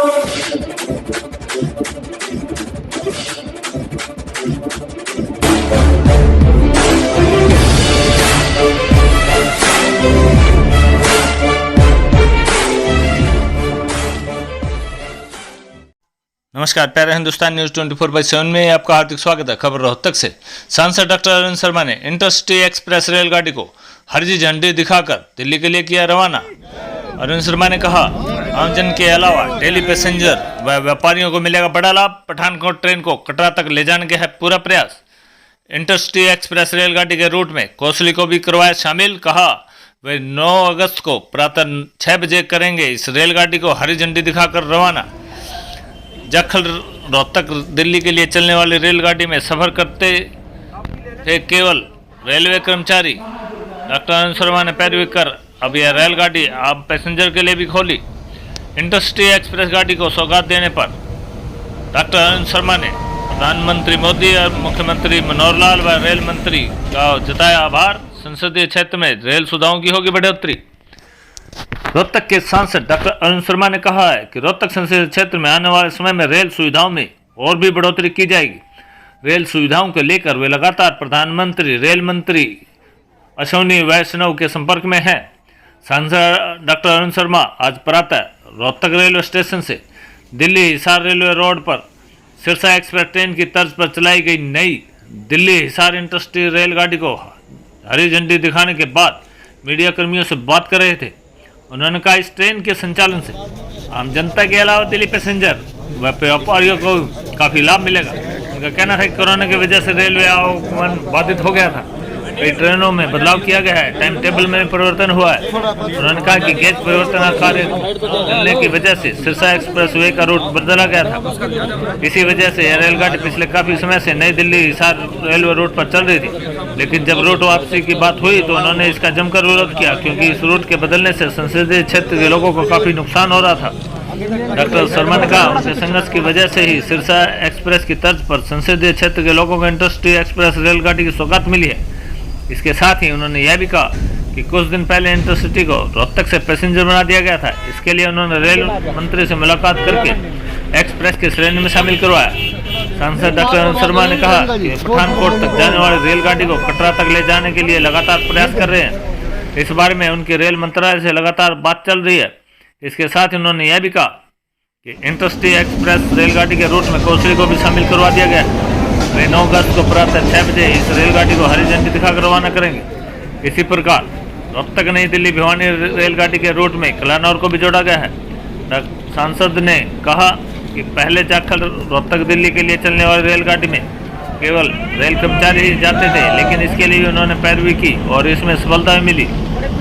नमस्कार, प्यारे हिंदुस्तान न्यूज 24/7 में आपका हार्दिक स्वागत है। खबर रोहतक से। सांसद डॉक्टर अरविंद शर्मा ने इंटरसिटी एक्सप्रेस रेलगाड़ी को हरी झंडी दिखाकर दिल्ली के लिए किया रवाना। अरविंद शर्मा ने कहा, आमजन के अलावा डेली पैसेंजर व व्यापारियों को मिलेगा बड़ा लाभ। पठानकोट ट्रेन को कटरा तक ले जाने का है पूरा प्रयास। इंटरसिटी एक्सप्रेस रेलगाड़ी के रूट में कोसली को भी करवाया शामिल। कहा, वे 9 अगस्त को प्रातः 6 बजे करेंगे इस रेलगाड़ी को हरी झंडी दिखाकर रवाना। जाखल रोहतक दिल्ली के लिए चलने वाली रेलगाड़ी में सफर करते थे केवल रेलवे कर्मचारी। डॉक्टर अरविंद शर्मा ने पैरवी कर अब यह रेलगाड़ी आम पैसेंजर के लिए भी खोली। इंटरसिटी एक्सप्रेस गाड़ी को सौगात देने पर डॉक्टर अरविंद शर्मा ने प्रधानमंत्री मोदी और मुख्यमंत्री मनोहर लाल व रेल मंत्री का जताया आभार। संसदीय क्षेत्र में रेल सुविधाओं की होगी बढ़ोतरी। रोहतक के सांसद डॉक्टर अरविंद शर्मा ने कहा है कि रोहतक संसदीय क्षेत्र में आने वाले समय में रेल सुविधाओं में और भी बढ़ोतरी की जाएगी। रेल सुविधाओं को लेकर वे लगातार प्रधानमंत्री, रेल मंत्री अश्विनी वैष्णव के संपर्क में हैं। सांसद डॉक्टर अरविंद शर्मा आज प्रातः रोहतक रेलवे स्टेशन से दिल्ली हिसार रेलवे रोड पर सिरसा एक्सप्रेस ट्रेन की तर्ज पर चलाई गई नई दिल्ली हिसार इंटरसिटी रेलगाड़ी को हरी झंडी दिखाने के बाद मीडिया कर्मियों से बात कर रहे थे। उन्होंने कहा, इस ट्रेन के संचालन से आम जनता के अलावा दिल्ली पैसेंजर व व्यापारियों को काफ़ी लाभ मिलेगा। उनका कहना था कि कोरोना की वजह से रेलवे आवागमन बाधित हो गया था। कई ट्रेनों में बदलाव किया गया है, टाइम टेबल में परिवर्तन हुआ है। उन्होंने कहा कि गेज परिवर्तन कार्य चलने की वजह से सिरसा एक्सप्रेस वे का रूट बदला गया था। इसी वजह से यह रेलगाड़ी पिछले काफ़ी समय से नई दिल्ली हिसार रेलवे रूट पर चल रही थी, लेकिन जब रूट वापसी की बात हुई तो उन्होंने इसका जमकर विरोध किया, क्योंकि इस रूट के बदलने से संसदीय क्षेत्र के लोगों को काफ़ी नुकसान हो रहा था। डॉक्टर शर्मा ने कहा, उनके संघर्ष की वजह से ही सिरसा एक्सप्रेस की तर्ज पर संसदीय क्षेत्र के लोगों को इंटरसिटी एक्सप्रेस रेलगाड़ी की सौगात मिली है। इसके साथ ही उन्होंने यह भी कहा कि कुछ दिन पहले इंटरसिटी को रोहतक से पैसेंजर बना दिया गया था। इसके लिए उन्होंने रेल मंत्री से मुलाकात करके एक्सप्रेस की श्रेणी में शामिल करवाया। सांसद डॉक्टर अरविंद शर्मा ने कहा कि पठानकोट तक जाने वाली रेलगाड़ी को कटरा तक ले जाने के लिए लगातार प्रयास कर रहे हैं। इस बारे में उनके रेल मंत्रालय से लगातार बात चल रही है। इसके साथ ही उन्होंने यह भी कहा कि इंटरसिटी एक्सप्रेस रेलगाड़ी के रूट में कोसली को भी शामिल करवा दिया गया है। वे 9 अगस्त को प्रातः 6 बजे इस रेलगाड़ी को हरी झंडी दिखाकर रवाना करेंगे। इसी प्रकार रोहतक नई दिल्ली भिवानी रेलगाड़ी के रूट में कलानौर को भी जोड़ा गया है। सांसद ने कहा कि पहले जाखल रोहतक दिल्ली के लिए चलने वाली रेलगाड़ी में केवल रेल कर्मचारी ही जाते थे, लेकिन इसके लिए उन्होंने पैरवी की और इसमें सफलता मिली।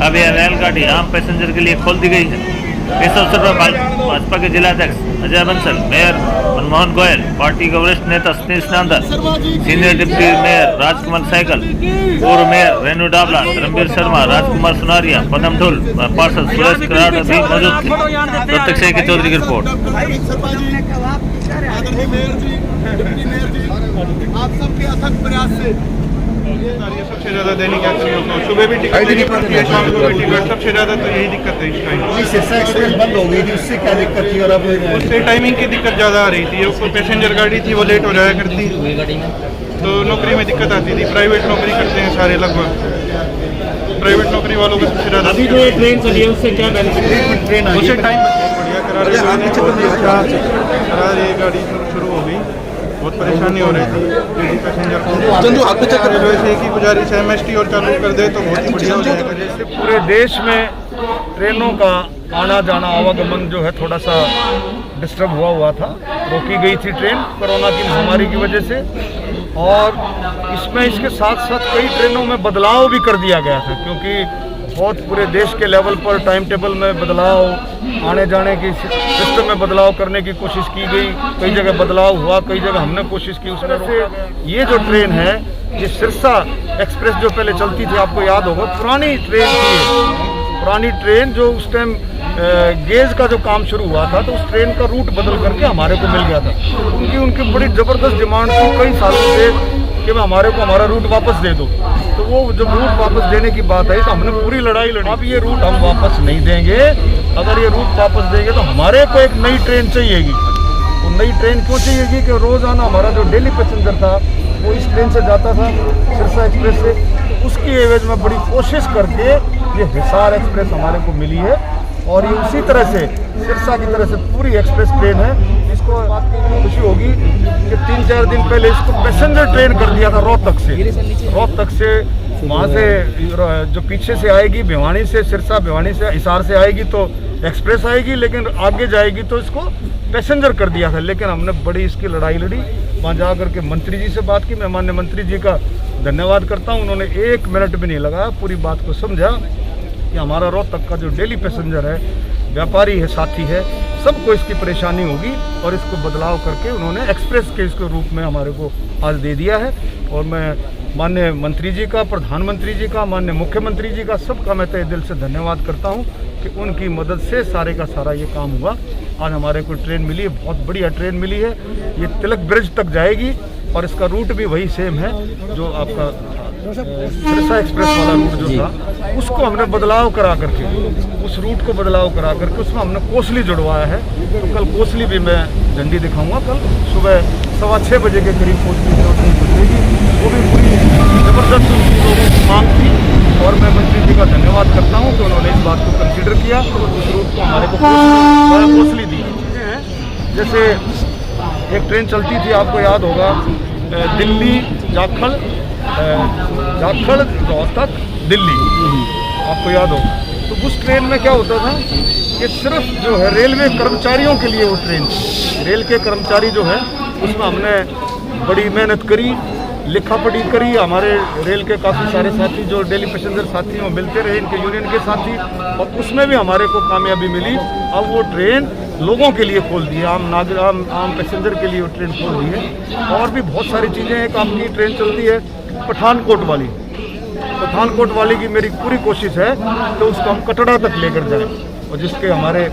अब यह रेलगाड़ी आम पैसेंजर के लिए खोल दी गई है। इस अवसर पर भाजपा के जिलाध्यक्ष अजय बंसल, मेयर मनमोहन गोयल, पार्टी के वरिष्ठ नेता Satish Nandar, senior deputy mayor Rajkumar Sehgal, पूर्व मेयर रेणु डाबला, धर्मवीर शर्मा, राजकुमार सुनारिया, पदम ढुल व पार्षद सुरेश कराड़ भी मौजूद थे। रोहतक से की चौधरी की रिपोर्ट। आप सबके अथक प्रयास से सबसे ज्यादा दैनिक सुबह भी टिकट देनी पड़ती है, शाम को भी टिकट। सबसे ज्यादा तो यही दिक्कत है इस टाइम। सिरसा एक्सप्रेस बंद हो गई थी, उससे क्या दिक्कत थी? और अब उससे टाइमिंग की दिक्कत ज़्यादा आ रही थी। उसको पैसेंजर गाड़ी थी, वो लेट हो जाया करती, तो नौकरी में दिक्कत आती थी। प्राइवेट नौकरी करते हैं सारे, लगभग प्राइवेट नौकरी वालों को सबसे ज़्यादा। अभी जो ट्रेन चली है उससे क्या बेनिफिट? ट्रेन उससे टाइम बढ़िया करा रही गाड़ी शुरू हो गई। बहुत परेशानी हो रही थी पैसेंजर को। रेलवे से एक ही गुजारिश है, MST और चालू कर दे तो बहुत ही बढ़िया हो जाएगा। जैसे पूरे देश में ट्रेनों का आना जाना आवागमन जो है थोड़ा सा डिस्टर्ब हुआ था, रोकी गई थी ट्रेन कोरोना की महामारी की वजह से। और इसमें इसके साथ साथ कई ट्रेनों में बदलाव भी कर दिया गया था, क्योंकि बहुत पूरे देश के लेवल पर टाइम टेबल में बदलाव, आने जाने की सिस्टम में बदलाव करने की कोशिश की गई। कई जगह बदलाव हुआ, कई जगह हमने कोशिश की उसमें से। ये जो ट्रेन है, ये सिरसा एक्सप्रेस जो पहले चलती थी, आपको याद होगा, पुरानी ट्रेन थी। पुरानी ट्रेन जो उस टाइम गेज का जो काम शुरू हुआ था, तो उस ट्रेन का रूट बदल करके हमारे को मिल गया था, क्योंकि उनकी बड़ी ज़बरदस्त डिमांड थी। कई सालों से कि भाई हमारे को हमारा रूट वापस दे दो। तो वो जब रूट वापस देने की बात आई तो हमने पूरी लड़ाई लड़ी। अब ये रूट हम वापस नहीं देंगे। अगर ये रूट वापस देंगे तो हमारे को एक नई ट्रेन चाहिएगी। वो नई ट्रेन क्यों चाहिएगी कि रोज़ाना हमारा जो डेली पैसेंजर था वो इस ट्रेन से जाता था, सिरसा एक्सप्रेस से। उसकी एवज में बड़ी कोशिश करके ये हिसार एक्सप्रेस हमारे को मिली है और ये उसी तरह से सिरसा की तरह से पूरी एक्सप्रेस ट्रेन है। इसको बात की खुशी होगी कि 3-4 दिन पहले इसको पैसेंजर ट्रेन कर दिया था रोहतक से वहाँ से जो पीछे से आएगी भिवानी से, सिरसा भिवानी से हिसार से आएगी तो एक्सप्रेस आएगी, लेकिन आगे जाएगी तो इसको पैसेंजर कर दिया था। लेकिन हमने बड़ी इसकी लड़ाई लड़ी, वहाँ जा करके मंत्री जी से बात की। मैं माननीय मंत्री जी का धन्यवाद करता हूँ, उन्होंने 1 मिनट भी नहीं लगाया, पूरी बात को समझा कि हमारा रोहतक का जो डेली पैसेंजर है, व्यापारी है, साथी है, सबको इसकी परेशानी होगी और इसको बदलाव करके उन्होंने एक्सप्रेस के इसके रूप में हमारे को आज दे दिया है। और मैं माननीय मंत्री जी का, प्रधानमंत्री जी का, माननीय मुख्यमंत्री जी का, सबका मैं तहे दिल से धन्यवाद करता हूँ कि उनकी मदद से सारे का सारा ये काम हुआ। आज हमारे को ट्रेन मिली है, बहुत बढ़िया ट्रेन मिली है। ये तिलक ब्रिज तक जाएगी और इसका रूट भी वही सेम है जो आपका सिरसा एक्सप्रेस वाला रूट जो था, उसको हमने बदलाव करा करके, उस रूट को बदलाव करा करके उसमें हमने कोसली जुड़वाया है। तो कल कोसली भी मैं झंडी दिखाऊंगा। कल सुबह 6:15 बजे के करीब कोसली जुड़ेगी। वो भी पूरी ज़बरदस्त लोगों की मांग थी और मैं मंत्री जी का धन्यवाद करता हूँ कि उन्होंने इस बात को कंसिडर किया और उस रूट को हमारे को कोसली दी। जैसे एक ट्रेन चलती थी, आपको याद होगा, दिल्ली जाखल रोहतक दिल्ली, आपको याद हो। तो उस ट्रेन में क्या होता था कि सिर्फ जो है रेलवे कर्मचारियों के लिए वो ट्रेन, रेल के कर्मचारी जो है उसमें हमने बड़ी मेहनत करी, लिखा पढ़ी करी। हमारे रेल के काफ़ी सारे साथी जो डेली पैसेंजर साथी हैं वो मिलते रहे, इनके यूनियन के साथी, और उसमें भी हमारे को कामयाबी मिली। अब वो ट्रेन लोगों के लिए खोल दी है, आम पैसेंजर के लिए वो ट्रेन खोल दी है। और भी बहुत सारी चीज़ें, एक आपकी ट्रेन चलती है पठानकोट वाली की मेरी पूरी कोशिश है तो उसको हम कटड़ा तक लेकर जाएं, और जिसके हमारे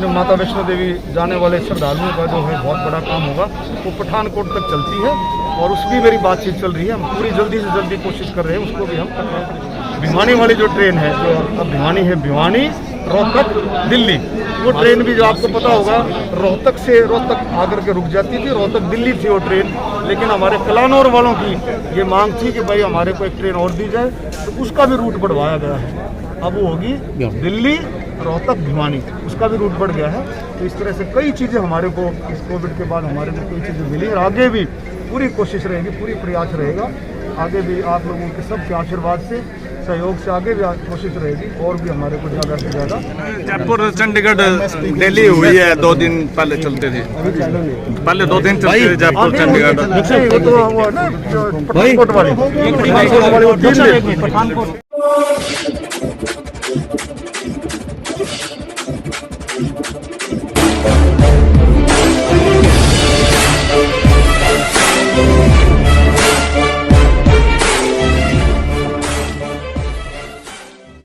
माता वैष्णो देवी जाने वाले श्रद्धालुओं का जो है बहुत बड़ा काम होगा, वो पठानकोट तक चलती है और उसकी मेरी बातचीत चल रही है। हम पूरी जल्दी से जल्दी कोशिश कर रहे हैं उसको भी हम। भिवानी वाली जो ट्रेन है, जो अब भिवानी है, भिवानी रोहतक दिल्ली, वो ट्रेन भी जो आपको पता होगा रोहतक आकर के रुक जाती थी, रोहतक दिल्ली थी वो ट्रेन। लेकिन हमारे कलानौर वालों की ये मांग थी कि भाई हमारे को एक ट्रेन और दी जाए, तो उसका भी रूट बढ़वाया गया है। अब वो होगी दिल्ली रोहतक भिवानी, उसका भी रूट बढ़ गया है। तो इस तरह से कई चीज़ें हमारे को इस कोविड के बाद हमारे को कई चीज़ें मिली और आगे भी पूरी कोशिश रहेगी, पूरी प्रयास रहेगा। आगे भी आप लोगों के सबके आशीर्वाद से, सहयोग से आगे भी कोशिश रहेगी और भी हमारे को ज़्यादा से ज़्यादा। जयपुर चंडीगढ़ दिल्ली हुई है, 2 दिन पहले चलते थे, पहले 2 दिन चलते थे जयपुर चंडीगढ़। वो तो वो ना पठानकोट वाली